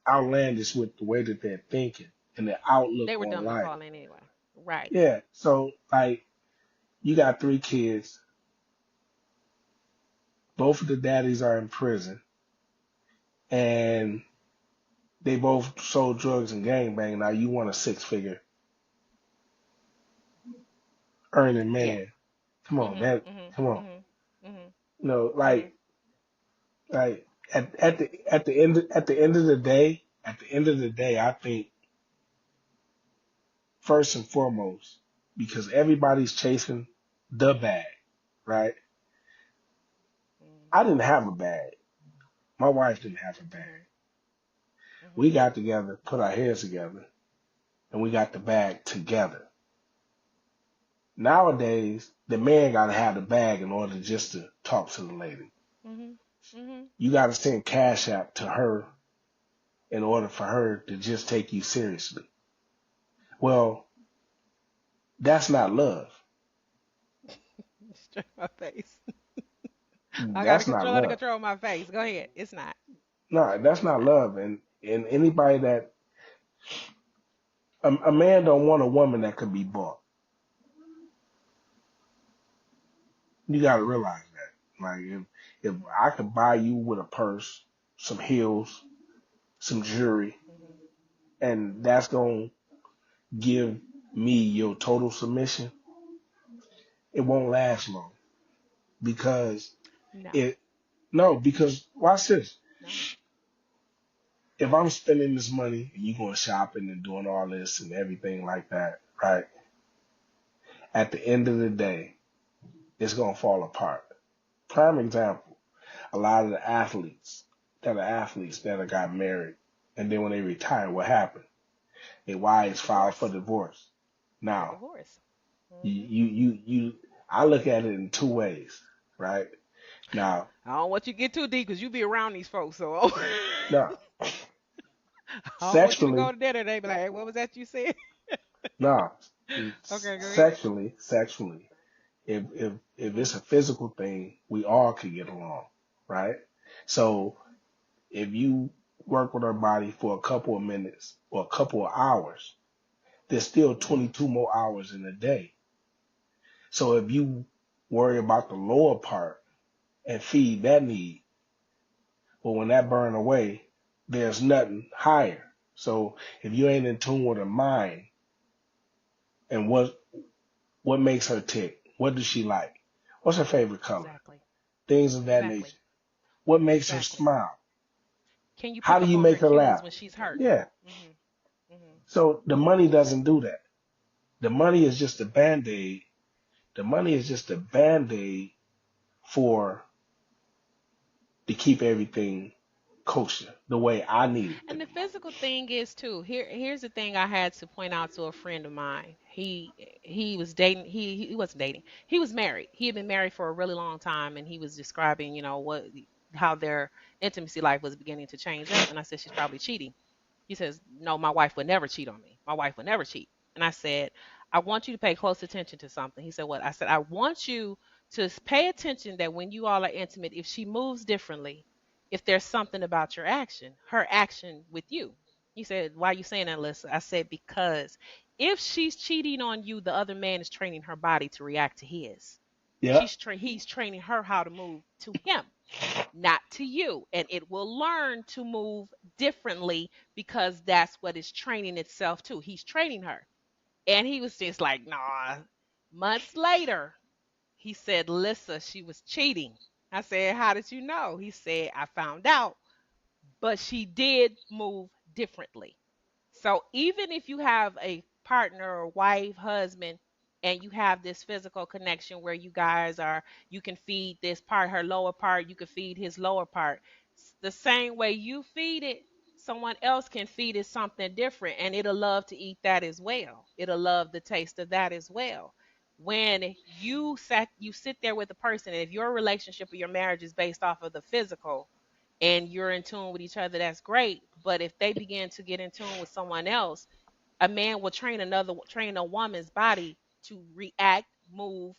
outlandish with the way that they're thinking and their They outlook were on dumb to life. call in anyway. Right. Yeah, so like you got three kids, both of the daddies are in prison, and they both sold drugs and gangbang. Now you want a six-figure earning Yeah. man? Come on, Mhm. that Mhm. come on. Mhm. Mhm. No, Mhm. like at the end of the day, I think first and foremost, because everybody's chasing the bag, right? Mhm. I didn't have a bag. My wife didn't have a bag. Mhm. We Mhm. got together, put our heads together, and we got the bag together. Nowadays, the man got to have the bag in order just to talk to the lady. Mhm. Mhm. You got to send cash out to her in order for her to just take you seriously. Well, that's not love. Straight my face. I gotta That's not control how to love. control my face. Go ahead. It's not. No, that's It's not not. love. And anybody that a man don't want a woman that could be bought. You got to realize that. Like if Mhm. I could buy you with a purse, some heels, some jewelry, Mhm. and that's gonna give me your total submission, it won't last long because No. it no because watch this. No. If I'm spending this money and you going shopping and doing all this and everything like that, right? At the end of the day, it's gonna fall apart. Prime example: a lot of the athletes that have got married, and then when they retire, what happened? Their wives filed for Divorce. divorce. They're Now, divorced. you, Mhm. you, you, you, I look at it in two ways, right? Now, I don't want you to get too deep because you be around these folks. So now, I don't want you to go sexually, to dinner. They be like, hey, what was that you said? now, Okay, go ahead. sexually, if Mhm. it's a physical thing, we all could get along, right? So if you work with our body for a couple of minutes or a couple of hours, there's still Mhm. 22 more hours in a day. So if you worry about the lower part and feed that need, but when that burn away, there's nothing higher. So if you ain't in tune with her mind and what makes her tick, what does she like? What's her favorite color? Exactly. Things of that nature. Exactly. What makes her Exactly. smile? Can you How pick do up you on her make her cues laugh? when she's hurting? Yeah. Mhm. Mhm. So the money doesn't do that. The money is just a band-aid. The money is just a band-aid for to keep everything kosher the way I need it to And the be. physical thing is too. Here's the thing I had to point out to a friend of mine. He was dating. He wasn't dating. He was married. He had been married for a really long time, and he was describing, what how their intimacy life was beginning to change up. And I said she's probably cheating. He says no, my wife would never cheat on me. My wife would never cheat. And I said, I want you to pay close attention to something. He said, what? I said, I want you to pay attention that when you all are intimate, if she moves differently, if there's something about your action, her action with you. He said, why are you saying that, Alyssa? I said, because if she's cheating on you, the other man is training her body to react to his. Yeah. He's training her how to move to him, not to you. And it will learn to move differently because that's what it's training itself to. He's training her. And he was just like, nah. Months later, he said, Lissa, she was cheating. I said, how did you know? He said, I found out, but she did move differently. So even if you have a partner or wife, husband, and you have this physical connection where you guys are, you can feed this part, her lower part, you can feed his lower part. The same way you feed it, someone else can feed it something different and it'll love to eat that as well. It'll love the taste of that as well. When you sit there with a person, and if your relationship or your marriage is based off of the physical, and you're in tune with each other, that's great. But if they begin to get in tune with someone else, a man will train a woman's body to react, move,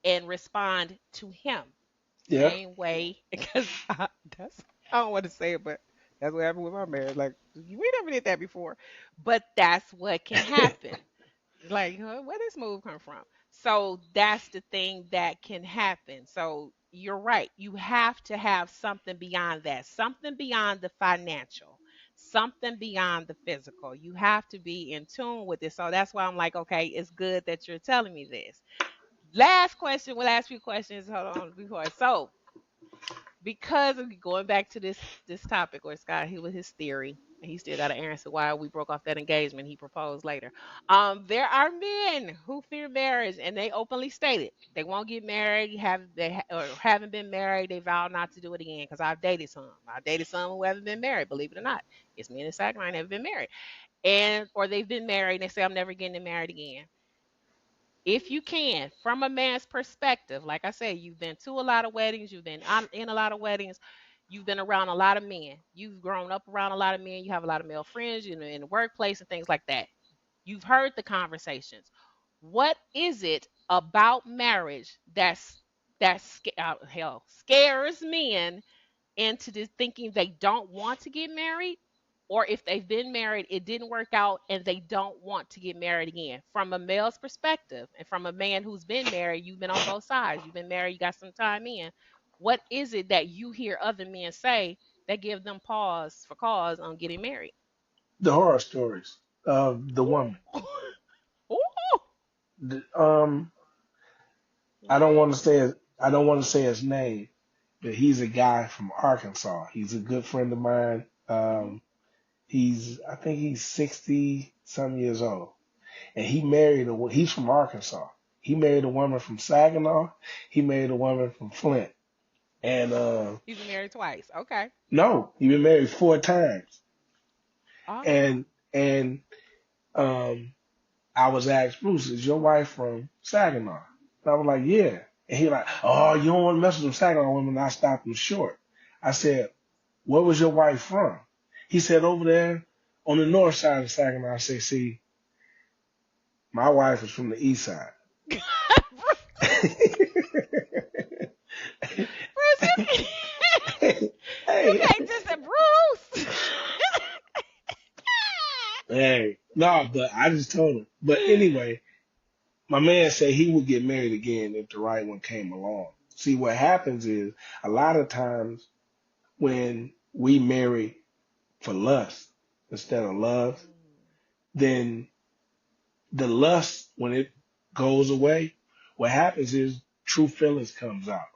and respond to him. Yeah. Same way, because that's I don't want to say it, but that's what happened with my marriage. Like we never did that before, but that's what can happen. Like, huh, where this move come from? So that's the thing that can happen. So you're right. You have to have something beyond that, something beyond the financial, something beyond the physical. You have to be in tune with it. So that's why I'm like, okay, it's good that you're telling me this. Last question. Well, last few questions. Hold on before. So because of going back to this topic where Scott he with his theory, and he still got to answer why we broke off that engagement. He proposed later. There are men who fear marriage, and they openly state it. They won't get married, or haven't been married. They vow not to do it again. Because I've dated some. I dated some who haven't been married. Believe it or not, it's me and the second I never been married, and or they've been married and they say I'm never getting married again. If you can, from a man's perspective, like I say, you've been to a lot of weddings, you've been in a lot of weddings, you've been around a lot of men, you've grown up around a lot of men, you have a lot of male friends, you know, in the workplace and things like that. You've heard the conversations. What is it about marriage hell scares men into this thinking they don't want to get married, or if they've been married it didn't work out and they don't want to get married again? From a male's perspective and from a man who's been married, you've been on both sides, you've been married, you got some time in. What is it that you hear other men say that give them pause for cause on getting married? The horror stories of the woman. Ooh. Ooh. Um, I don't want to Yes. say I don't want to say his name, but he's a guy from Arkansas. He's a good friend of mine. Hmm. I think he's 60 some years old, and he's from Arkansas. He married a woman from Saginaw. He married a woman from Flint, and He's been married twice. Okay. no, he been married 4 times. Oh. And um, I was asked, Bruce, is your wife from Saginaw? And I was like, yeah. And he like, oh, you don't want to mess with them Saginaw women. I stopped him short. I said, where was your wife from? He said, over there on the north side of Saginaw. I say, see, my wife is from the east side. Bruce, you Hey, can't just say Bruce. hey, no, but I just told him. But anyway, my man said he would get married again if the right one came along. See, what happens is a lot of times when we marry for lust instead of love, then the lust, when it goes away, what happens is true feelings comes out.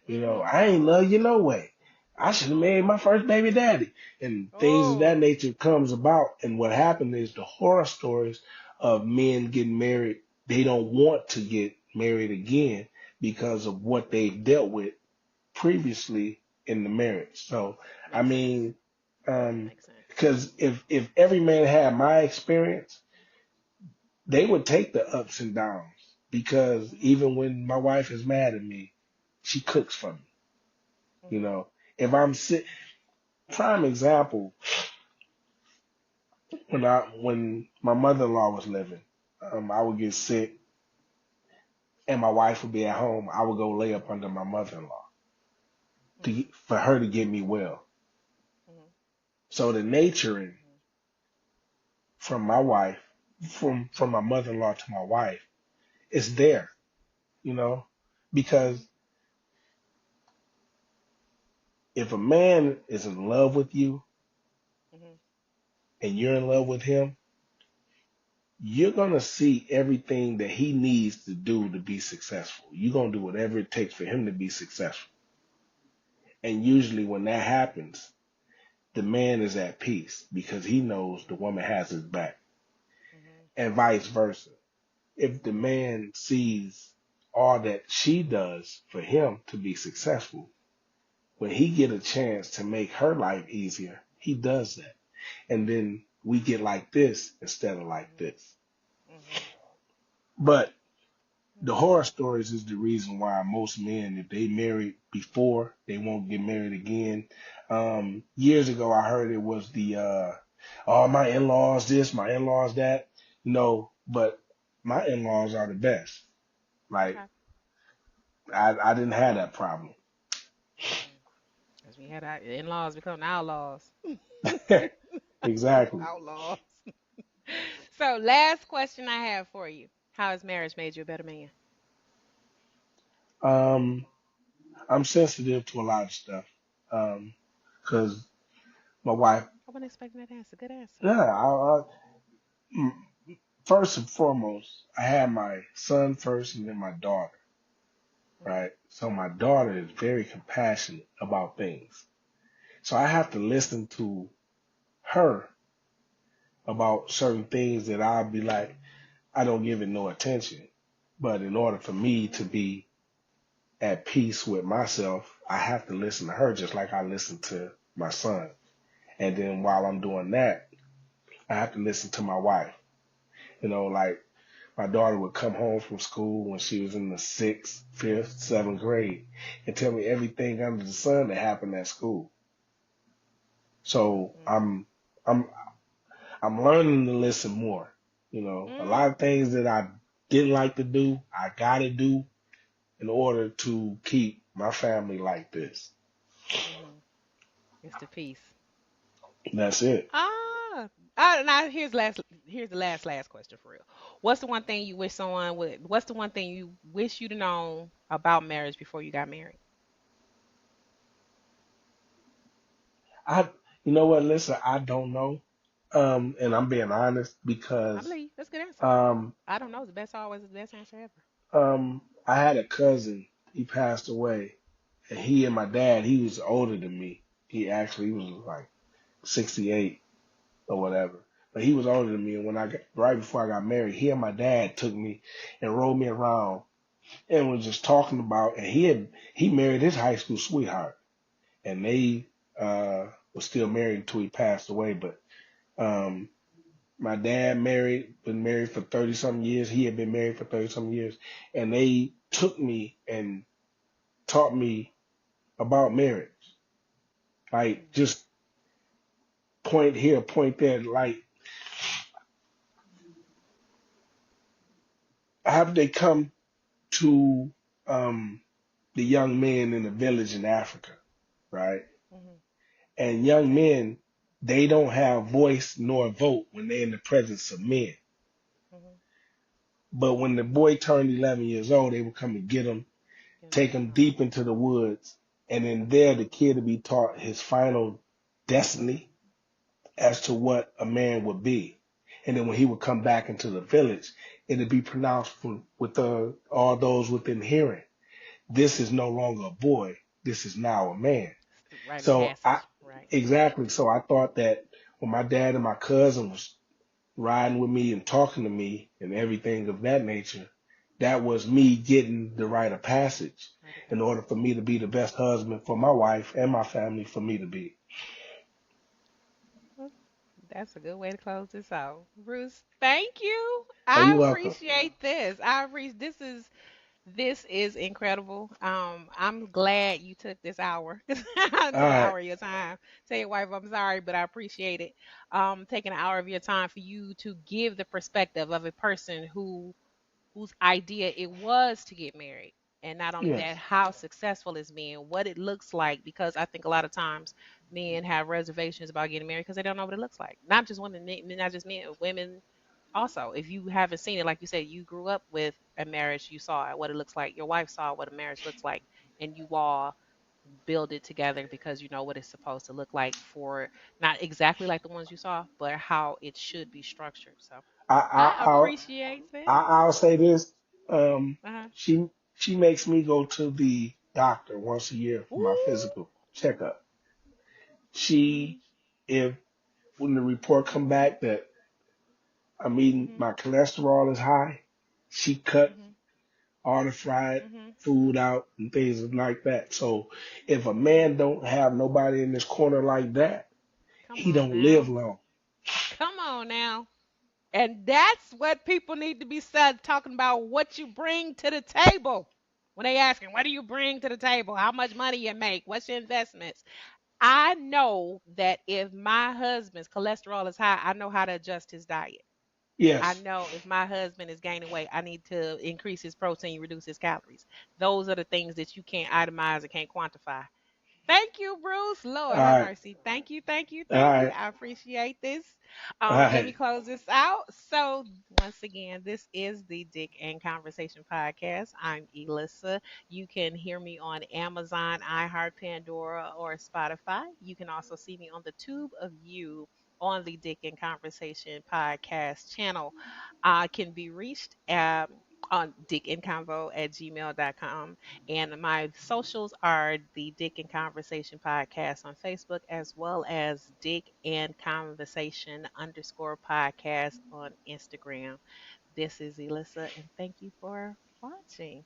You know, Mm-hmm. I ain't love you no way. I should have married my first baby daddy. And things of that Oh, nature comes about. And what happened is the horror stories of men getting married, they don't want to get married again because of what they've dealt with previously in the marriage. So, I makes sense. mean, um, Makes sense. because if every man had my experience, they would take the ups and downs. Because Mm-hmm. even when my wife is mad at me, she cooks for me. You Mm-hmm. know, if I'm sick, prime example, when my mother-in-law was living, I would get sick, and my wife would be at home. I would go lay up under my mother-in-law Mhm. for her to get me well. Mhm. So the nurturing Mhm. from my wife, from my mother-in-law to my wife, is there, you know, because if a man is in love with you Mhm. and you're in love with him, you're gonna see everything that he needs to do to be successful. You're gonna do whatever it takes for him to be successful. And usually when that happens, the man is at peace because he knows the woman has his back. Mhm. And vice versa. If the man sees all that she does for him to be successful, when he get a chance to make her life easier, he does that. And then we get like this instead of like Mhm. this. Mhm. But the Mhm. horror stories is the reason why most men, if they married before, they won't get married again. Years ago, I heard it was oh, my in-laws this, my in-laws that. No, but my in-laws are the best. Like, Okay. I didn't have that problem. As we had our in-laws become outlaws. Exactly. Outlaws. So, last question I have for you: how has marriage made you a better man? Um, I'm sensitive to a lot of stuff. Cause my wife, I wasn't expecting that answer. Good answer. yeah, mm, first and foremost, I had my son first and then my daughter, Mhm. right? So my daughter is very compassionate about things. So I have to listen to her about certain things that I'll be like, I don't give it no attention. But in order for me to be at peace with myself, I have to listen to her just like I listen to my son. And then while I'm doing that, I have to listen to my wife. Like my daughter would come home from school when she was in the sixth, fifth, seventh grade and tell me everything under the sun that happened at school. So Mhm. I'm learning to listen more. A Mhm. lot of things that I didn't like to do, I gotta do in order to keep my family like this. Mhm. It's the peace. And that's it. Ah. Now here's the last question for real. What's the one thing you wish someone would? What's the one thing you wish you'd known about marriage before you got married? I you know what, listen, I don't know. And I'm being honest I because believe that's a good answer. um I don't know. The best always the best answer ever. I had a cousin, he passed away, and he and my dad, he was older than me. He was like 68 or whatever. But he was older than me, and right before I got married, he and my dad took me and rode me around and was just talking about, and he married his high school sweetheart, and they was still married until he passed away. But um, my dad been married for 30 something years. He had been married for 30 something years, and they took me and taught me about marriage, like Mhm. just point here, point there, like how did they come to um, the young men in the village in Africa, right? Mhm. And young men, they don't have voice nor vote when they're in the presence of men. Mhm. But when the boy turned 11 years old, they would come and get him, Get him. take him Oh. deep into the woods, and in there, the kid would be taught his final destiny as to what a man would be. And then when he would come back into the village, it would be pronounced with all those within hearing. This is no longer a boy. This is now a man. It's the rite of So I passage. Right. exactly. So I thought that when my dad and my cousin was riding with me and talking to me and everything of that nature, that was me getting the rite of passage Rite of in order for passage. me to be the best husband for my wife and my family for me to be. Well, that's a good way to close this out. Bruce, thank you. Are you I welcome? appreciate this. I appreciate this is This is incredible. I'm glad you took this hour, took All an right. hour of your time. Tell your wife I'm sorry, but I appreciate it. Taking an hour of your time for you to give the perspective of a person whose idea it was to get married. And not only Yes. that, how successful it's been, what it looks like, because I think a lot of times men have reservations about getting married because they don't know what it looks like. Not just women, not just men, women also. If you haven't seen it, like you said, you grew up with a marriage, you saw it, what it looks like. Your wife saw what a marriage looks like, and you all build it together because you know what it's supposed to look like for not exactly like the ones you saw, but how it should be structured. So I, I I I'll appreciate this. I'll say this. Um, Uh-huh. she she makes me go to the doctor once a year for my Ooh. physical checkup. She, if when the report come back that I'm eating Mhm. my cholesterol is high, she cut Mhm. all the fried Mhm. food out and things like that. So if a Mhm. man don't have nobody in this corner like that, Come he on don't live now. long. Come on now. And that's what people need to be said talking about what you bring to the table. When they asking, what do you bring to the table? How much money you make? What's your investments? I know that if my husband's cholesterol is high, I know how to adjust his diet. I Yes. know if my husband is gaining weight, I need to increase his protein, reduce his calories. Those are the things that you can't itemize and can't quantify. Thank you, Bruce. All Lord have right. mercy. Thank you, thank you, All thank you. right. I appreciate this. All Let me right. close this out. So, once again, this is the Dick and Conversation podcast. I'm Elissa. You can hear me on Amazon, iHeart, Pandora, or Spotify. You can also see me on the Tube of You on the Dick and Conversation podcast channel. Can be reached on dickandconvo@gmail.com. And my socials are the Dick and Conversation podcast on Facebook, as well as Dick and Conversation underscore podcast on Instagram. This is Elissa, and thank you for watching.